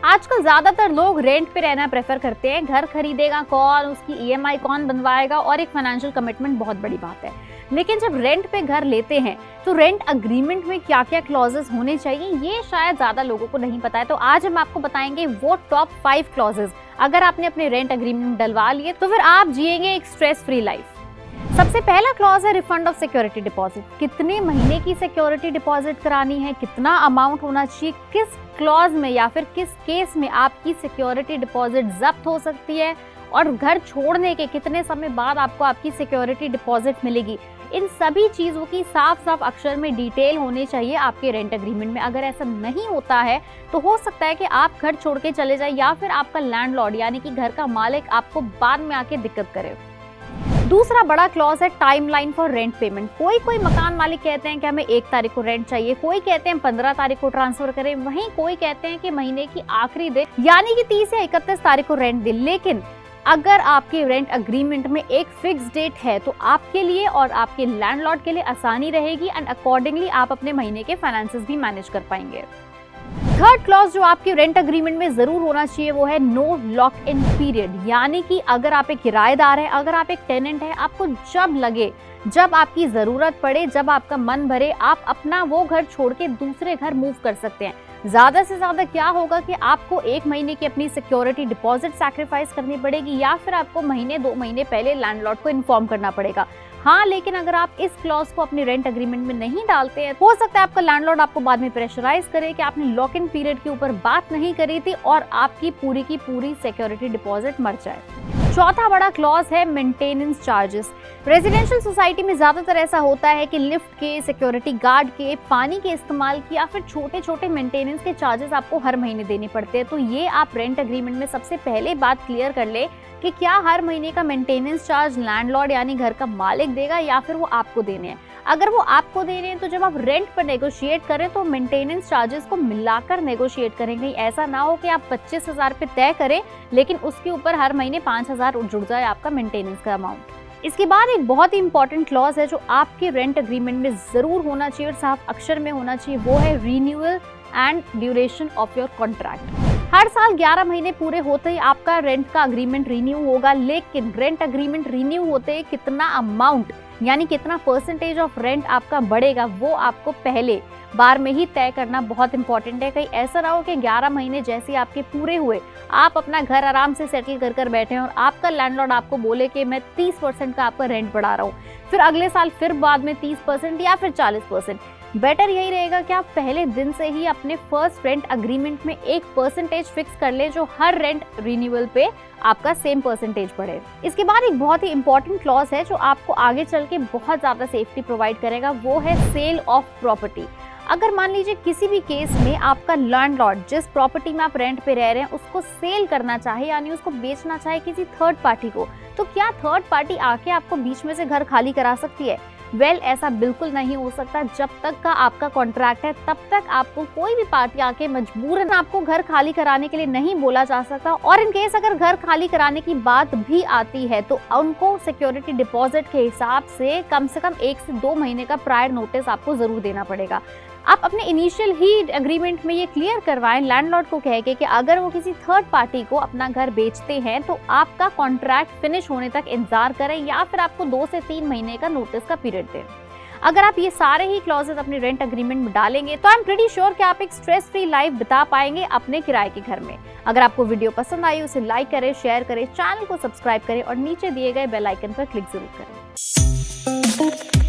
आजकल ज्यादातर लोग रेंट पे रहना प्रेफर करते हैं। घर खरीदेगा कौन, उसकी ईएमआई कौन बनवाएगा, और एक फाइनेंशियल कमिटमेंट बहुत बड़ी बात है। लेकिन जब रेंट पे घर लेते हैं तो रेंट अग्रीमेंट में क्या क्या क्लॉजेस होने चाहिए, ये शायद ज्यादा लोगों को नहीं पता है। तो आज हम आपको बताएंगे वो टॉप 5 क्लॉजेस। अगर आपने अपने रेंट अग्रीमेंट डलवा लिए तो फिर आप जिएंगे एक स्ट्रेस फ्री लाइफ। सबसे पहला क्लॉज है रिफंड ऑफ सिक्योरिटी डिपॉजिट। कितने महीने की सिक्योरिटी डिपॉजिट करानी है, कितना अमाउंट होना चाहिए, किस क्लॉज में या फिर किस केस में आपकी सिक्योरिटी डिपॉजिट जब्त हो सकती है, और घर छोड़ने के कितने समय बाद आपको आपकी सिक्योरिटी डिपॉजिट मिलेगी। इन सभी चीजों की साफ साफ अक्षर में डिटेल होनी चाहिए आपके रेंट अग्रीमेंट में। अगर ऐसा नहीं होता है तो हो सकता है कि आप घर छोड़ के चले जाए, या फिर आपका लैंडलॉर्ड यानी कि घर का मालिक आपको बाद में आके दिक्कत करे। दूसरा बड़ा क्लॉज है टाइमलाइन फॉर रेंट पेमेंट। कोई मकान मालिक कहते हैं कि हमें 1 तारीख को रेंट चाहिए, कोई कहते हैं 15 तारीख को ट्रांसफर करें, वहीं कोई कहते हैं कि महीने की आखिरी दिन यानी कि 30 या 31 तारीख को रेंट दें। लेकिन अगर आपके रेंट अग्रीमेंट में एक फिक्स डेट है तो आपके लिए और आपके लैंडलॉर्ड के लिए आसानी रहेगी, एंड अकॉर्डिंगली आप अपने महीने के फाइनेंसेस भी मैनेज कर पाएंगे। थर्ड क्लॉज जो आपके रेंट अग्रीमेंट में जरूर होना चाहिए वो है नो लॉक इन पीरियड। यानी कि अगर आप एक किराएदार है, अगर आप एक टेनेंट है, आपको जब लगे, जब आपकी जरूरत पड़े, जब आपका मन भरे, आप अपना वो घर छोड़ के दूसरे घर मूव कर सकते हैं। ज्यादा से ज्यादा क्या होगा कि आपको 1 महीने की अपनी सिक्योरिटी डिपॉजिट सैक्रिफाइस करनी पड़ेगी, या फिर आपको महीने 2 महीने पहले लैंडलॉर्ड को इन्फॉर्म करना पड़ेगा। हाँ, लेकिन अगर आप इस क्लॉज को अपने रेंट अग्रीमेंट में नहीं डालते हैं, हो सकता है आपका लैंडलॉर्ड आपको बाद में प्रेशराइज करे कि आपने लॉक इन पीरियड के ऊपर बात नहीं करी थी और आपकी पूरी की पूरी सिक्योरिटी डिपॉजिट मर जाए। चौथा बड़ा क्लॉज है मेंटेनेंस चार्जेस। रेजिडेंशियल सोसाइटी में ज्यादातर ऐसा होता है कि लिफ्ट के, सिक्योरिटी गार्ड के, पानी के इस्तेमाल की या फिर छोटे छोटे मेंटेनेंस के चार्जेस आपको हर महीने देने पड़ते हैं। तो ये आप रेंट अग्रीमेंट में सबसे पहले बात क्लियर कर ले कि क्या हर महीने का मेंटेनेंस चार्ज लैंडलॉर्ड यानी घर का मालिक देगा या फिर वो आपको देने हैं। अगर वो आपको देने हैं तो जब आप रेंट पर नेगोशिएट करें तो मेंटेनेंस चार्जेस को मिलाकर नेगोशिएट करेंगे। ऐसा ना हो कि आप 25,000 पे तय करें लेकिन उसके ऊपर हर महीने 5,000 जुड़ जाए आपका मेंटेनेंस का अमाउंट। इसके बाद एक बहुत ही इंपॉर्टेंट क्लॉज है जो आपके रेंट अग्रीमेंट में जरूर होना चाहिए और साफ अक्षर में होना चाहिए, वो है renewal and duration of your contract. हर साल 11 महीने पूरे होते ही आपका रेंट का अग्रीमेंट रिन्यू होगा, लेकिन रेंट अग्रीमेंट रिन्यू होते ही कितना अमाउंट यानी कितना परसेंटेज ऑफ रेंट आपका बढ़ेगा वो आपको पहले बार में ही तय करना बहुत इंपॉर्टेंट है। कहीं ऐसा ना हो कि 11 महीने जैसे आपके पूरे हुए आप अपना घर आराम से सेटल कर बैठे हैं और आपका लैंडलॉर्ड आपको बोले कि मैं 30% का आपका रेंट बढ़ा रहा हूँ, फिर अगले साल फिर बाद में 30% या फिर 40%। बेटर यही रहेगा कि आप पहले दिन से ही अपने फर्स्ट रेंट अग्रीमेंट में एक परसेंटेज फिक्स कर ले जो हर रेंट रिन्यूअल पे आपका सेम परसेंटेज बढ़े। इसके बाद एक बहुत ही इंपॉर्टेंट क्लॉज है जो आपको आगे चल के बहुत ज्यादा सेफ्टी प्रोवाइड करेगा, वो है सेल ऑफ प्रॉपर्टी। अगर मान लीजिए किसी भी केस में आपका लैंडलॉर्ड जिस प्रॉपर्टी में आप रेंट पे रह रहे हैं उसको सेल करना चाहे यानी उसको बेचना चाहे किसी थर्ड पार्टी को, तो क्या थर्ड पार्टी आके आपको बीच में से घर खाली करा सकती है? ऐसा बिल्कुल नहीं हो सकता। जब तक का आपका कॉन्ट्रैक्ट है तब तक आपको कोई भी पार्टी आके मजबूरन आपको घर खाली कराने के लिए नहीं बोला जा सकता। और इन केस अगर घर खाली कराने की बात भी आती है तो उनको सिक्योरिटी डिपॉजिट के हिसाब से कम 1 से 2 महीने का प्रायर नोटिस आपको जरूर देना पड़ेगा। आप अपने इनिशियल ही एग्रीमेंट में ये क्लियर करवाएं लैंडलॉर्ड को कह के कि अगर वो किसी थर्ड पार्टी को अपना घर बेचते हैं तो आपका कॉन्ट्रैक्ट फिनिश होने तक इंतजार करें या फिर आपको 2 से 3 महीने का नोटिस का पीरियड दें। अगर आप ये सारे ही क्लॉजेस अपने रेंट अग्रीमेंट में डालेंगे तो आई एम प्रीटी श्योर कि आप एक स्ट्रेस फ्री लाइफ बिता पाएंगे अपने किराए के घर में। अगर आपको वीडियो पसंद आई उसे लाइक करें, शेयर करें, चैनल को सब्सक्राइब करें और नीचे दिए गए बेल आइकन पर क्लिक जरूर करें।